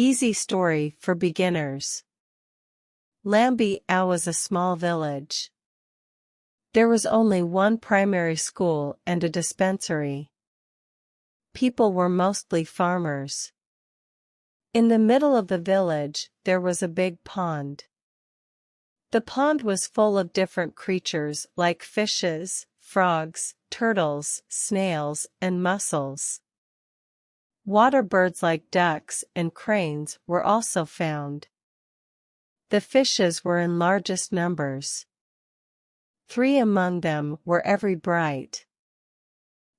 Easy story for beginners. Lambie was a small village. There was only one primary school and a dispensary. People were mostly farmers. In the middle of the village, there was a big pond. The pond was full of different creatures like fishes, frogs, turtles, snails, and mussels. Water birds like ducks and cranes were also found. The fishes were in largest numbers. 3 among them were very bright.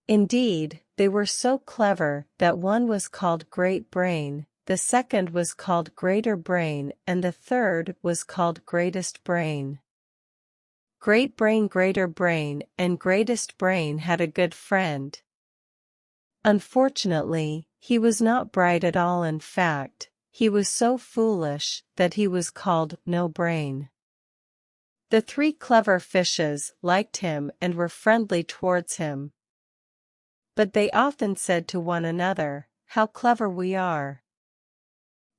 Indeed, they were so clever that one was called Great Brain, the second was called Greater Brain, and the third was called Greatest Brain. Great Brain, Greater Brain, and Greatest Brain had a good friend. Unfortunately, he was not bright at all. In fact, he was so foolish that he was called No Brain. The 3 clever fishes liked him and were friendly towards him. But they often said to one another, "How clever we are!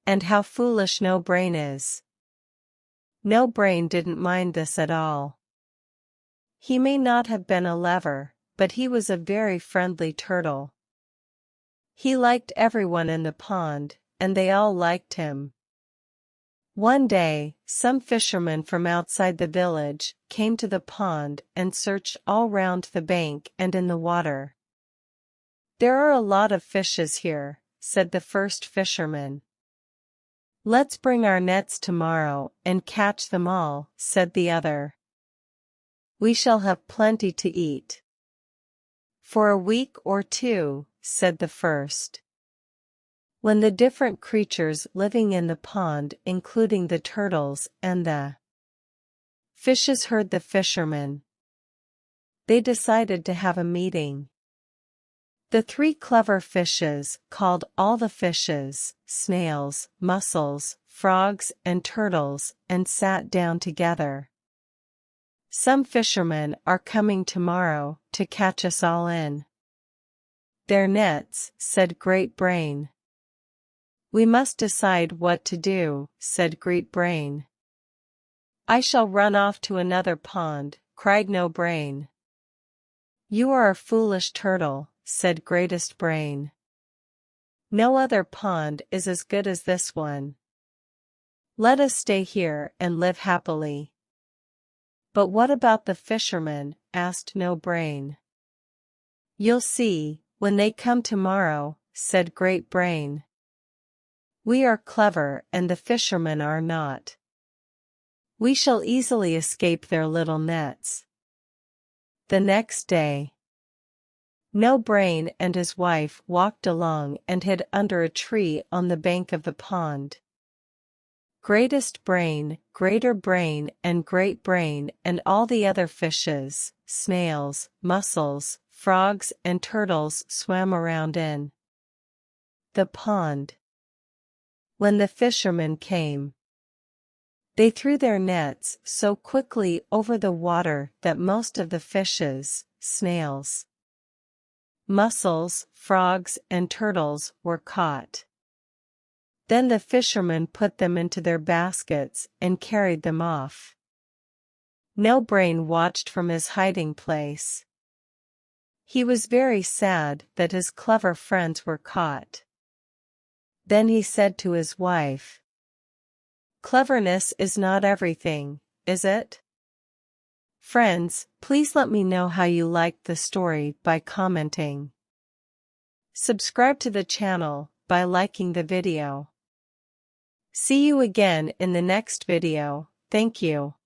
And how foolish No Brain is." No Brain didn't mind this at all. He may not have been a lever, but he was a very friendly turtle. He liked everyone in the pond, and they all liked him. One day, some fishermen from outside the village came to the pond and searched all round the bank and in the water. "There are a lot of fishes here," said the first fisherman. "Let's bring our nets tomorrow and catch them all," said the other. "We shall have plenty to eat." "For a week or 2, said the first. When the different creatures living in the pond, including the turtles and the fishes, heard the fisherman, they decided to have a meeting. The 3 clever fishes called all the fishes, snails, mussels, frogs, and turtles, and sat down together. "Some fishermen are coming tomorrow to catch us all in their nets," said Great Brain. "We must decide what to do," said Great Brain. "I shall run off to another pond," cried No Brain. "You are a foolish turtle," said Greatest Brain. "No other pond is as good as this one. Let us stay here and live happily." "But what about the fishermen?" asked No Brain. "You'll see, when they come tomorrow," said Great Brain. "We are clever and the fishermen are not. We shall easily escape their little nets." The next day, No Brain and his wife walked along and hid under a tree on the bank of the pond. Greatest Brain, Greater Brain, and Great Brain and all the other fishes, snails, mussels, frogs, and turtles swam around in the pond. When the fishermen came, they threw their nets so quickly over the water that most of the fishes, snails, mussels, frogs, and turtles were caught. Then the fishermen put them into their baskets and carried them off. No Brain watched from his hiding place. He was very sad that his clever friends were caught. Then he said to his wife, "Cleverness is not everything, is it?" Friends, please let me know how you liked the story by commenting. Subscribe to the channel by liking the video. See you again in the next video. Thank you.